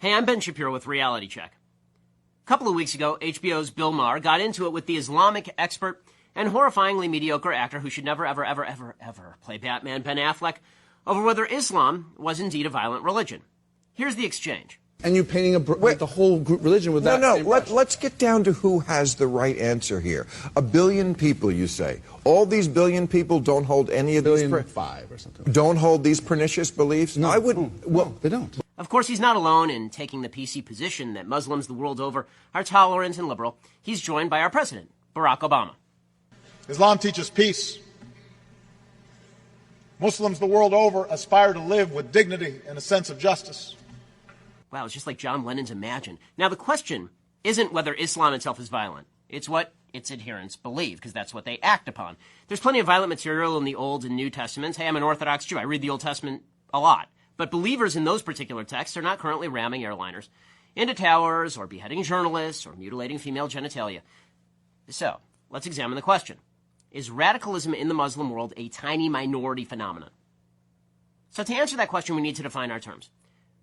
Hey, I'm Ben Shapiro with Reality Check. A couple of weeks ago, HBO's Bill Maher got into it with the Islamic expert and horrifyingly mediocre actor who should never, ever play Batman, Ben Affleck, over whether Islam was indeed a violent religion. Here's the exchange. And you're painting the whole group religion with that. Let's get down to who has the right answer here. 1 billion people, you say. All these billion people don't hold any of these... 1.5 or something. Don't hold these pernicious beliefs? No, I wouldn't. Well, they don't. Of course, he's not alone in taking the PC position that Muslims the world over are tolerant and liberal. He's joined by our president, Barack Obama. Islam teaches peace. Muslims the world over aspire to live with dignity and a sense of justice. Wow, it's just like John Lennon's Imagine. Now, the question isn't whether Islam itself is violent. It's what its adherents believe, because that's what they act upon. There's plenty of violent material in the Old and New Testaments. Hey, I'm an Orthodox Jew. I read the Old Testament a lot. But believers in those particular texts are not currently ramming airliners into towers or beheading journalists or mutilating female genitalia. So, let's examine the question. Is radicalism in the Muslim world a tiny minority phenomenon? So to answer that question, we need to define our terms.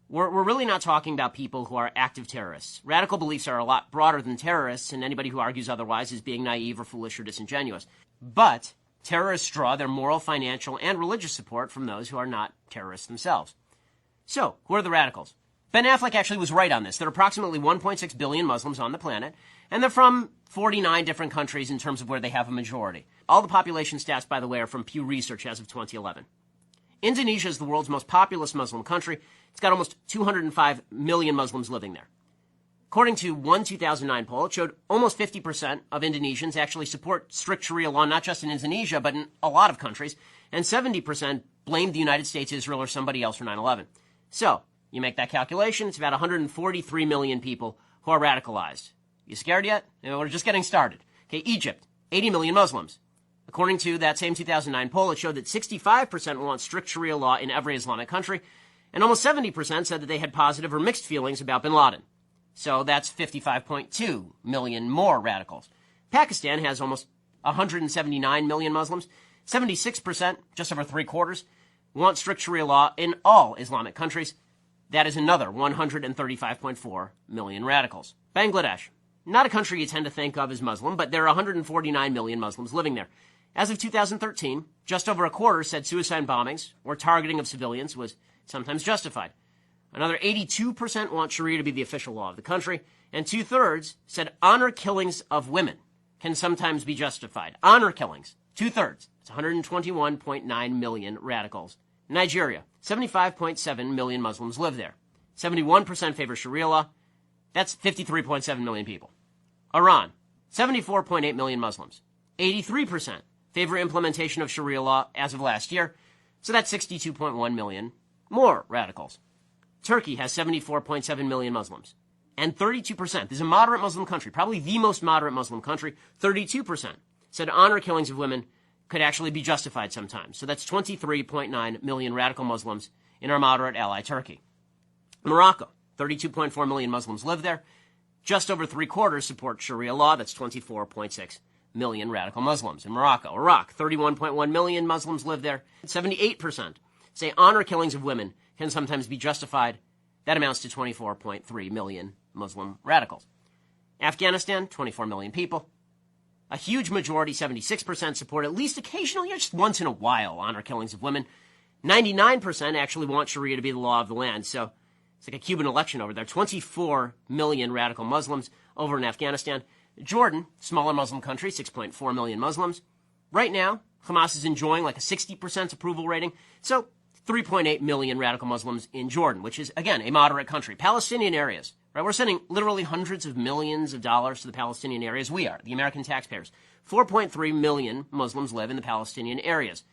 We're really not talking about people who are active terrorists. Radical beliefs are a lot broader than terrorists, and anybody who argues otherwise is being naive or foolish or disingenuous. But terrorists draw their moral, financial, and religious support from those who are not terrorists themselves. So, who are the radicals? Ben Affleck actually was right on this. There are approximately 1.6 billion Muslims on the planet, and they're from 49 different countries in terms of where they have a majority. All the population stats, by the way, are from Pew Research as of 2011. Indonesia is the world's most populous Muslim country. It's got almost 205 million Muslims living there. According to one 2009 poll, it showed almost 50% of Indonesians actually support strict Sharia law, not just in Indonesia, but in a lot of countries, and 70% blamed the United States, Israel, or somebody else for 9/11. So, you make that calculation, it's about 143 million people who are radicalized. You scared yet? We're just getting started. Okay, Egypt, 80 million Muslims. According to that same 2009 poll, it showed that 65% want strict Sharia law in every Islamic country, and almost 70% said that they had positive or mixed feelings about bin Laden. So that's 55.2 million more radicals. Pakistan has almost 179 million Muslims. 76%, just over three-quarters, want strict Sharia law in all Islamic countries. That is another 135.4 million radicals. Bangladesh, not a country you tend to think of as Muslim, but there are 149 million Muslims living there. As of 2013, just over a quarter said suicide bombings or targeting of civilians was sometimes justified. Another 82% want Sharia to be the official law of the country, and 2/3 said honor killings of women can sometimes be justified. Honor killings, 2/3. It's 121.9 million radicals. Nigeria, 75.7 million Muslims live there. 71% favor Sharia law. That's 53.7 million people. Iran, 74.8 million Muslims. 83% favor implementation of Sharia law as of last year. So that's 62.1 million more radicals. Turkey has 74.7 million Muslims. And 32%, this is a moderate Muslim country, probably the most moderate Muslim country, 32% said honor killings of women could actually be justified sometimes. So that's 23.9 million radical Muslims in our moderate ally, Turkey. Morocco, 32.4 million Muslims live there. Just over three-quarters support Sharia law. That's 24.6 million radical Muslims in Morocco. Iraq, 31.1 million Muslims live there. 78% say honor killings of women can sometimes be justified. That amounts to 24.3 million Muslim radicals. Afghanistan, 24 million people. A huge majority, 76%, support at least occasionally, or just once in a while, honor killings of women. 99% actually want Sharia to be the law of the land. So it's like a Cuban election over there. 24 million radical Muslims over in Afghanistan. Jordan, smaller Muslim country, 6.4 million Muslims. Right now, Hamas is enjoying like a 60% approval rating. So 3.8 million radical Muslims in Jordan, which is, again, a moderate country. Palestinian areas, right? We're sending literally hundreds of millions of dollars to the Palestinian areas. We are, the American taxpayers. 4.3 million Muslims live in the Palestinian areas.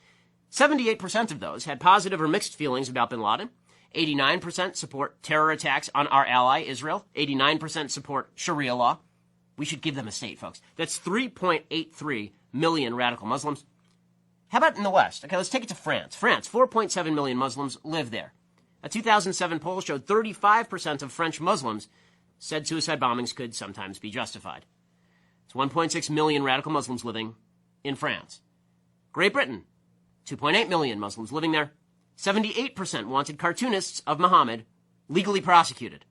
78% of those had positive or mixed feelings about bin Laden. 89% support terror attacks on our ally, Israel. 89% support Sharia law. We should give them a state, folks. That's 3.83 million radical Muslims. How about in the West? Okay, let's take it to France. France, 4.7 million Muslims live there. A 2007 poll showed 35% of French Muslims said suicide bombings could sometimes be justified. It's 1.6 million radical Muslims living in France. Great Britain, 2.8 million Muslims living there. 78% wanted cartoonists of Muhammad legally prosecuted.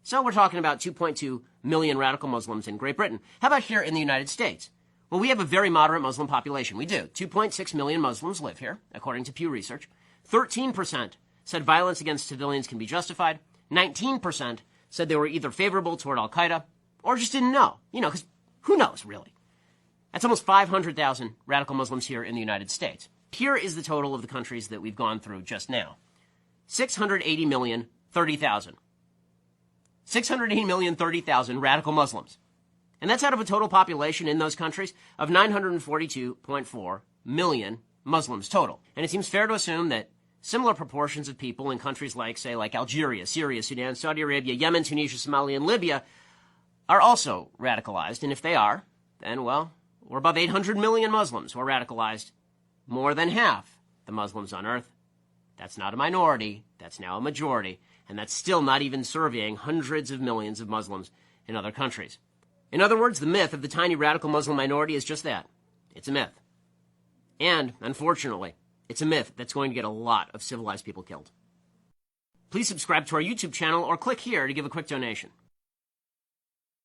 So we're talking about 2.2 million radical Muslims in Great Britain. How about here in the United States? Well, we have a very moderate Muslim population. We do. 2.6 million Muslims live here, according to Pew Research. 13% said violence against civilians can be justified. 19% said they were either favorable toward al-Qaeda or just didn't know. Because who knows, really? That's almost 500,000 radical Muslims here in the United States. Here is the total of the countries that we've gone through just now. 680,030,000. 680,030,000 radical Muslims. And that's out of a total population in those countries of 942.4 million Muslims total. And it seems fair to assume that similar proportions of people in countries like Algeria, Syria, Sudan, Saudi Arabia, Yemen, Tunisia, Somalia, and Libya are also radicalized. And if they are, then, well, we're above 800 million Muslims who are radicalized. More than half the Muslims on earth. That's not a minority. That's now a majority. And that's still not even surveying hundreds of millions of Muslims in other countries. In other words, the myth of the tiny radical Muslim minority is just that. It's a myth. And, unfortunately, it's a myth that's going to get a lot of civilized people killed. Please subscribe to our YouTube channel or click here to give a quick donation.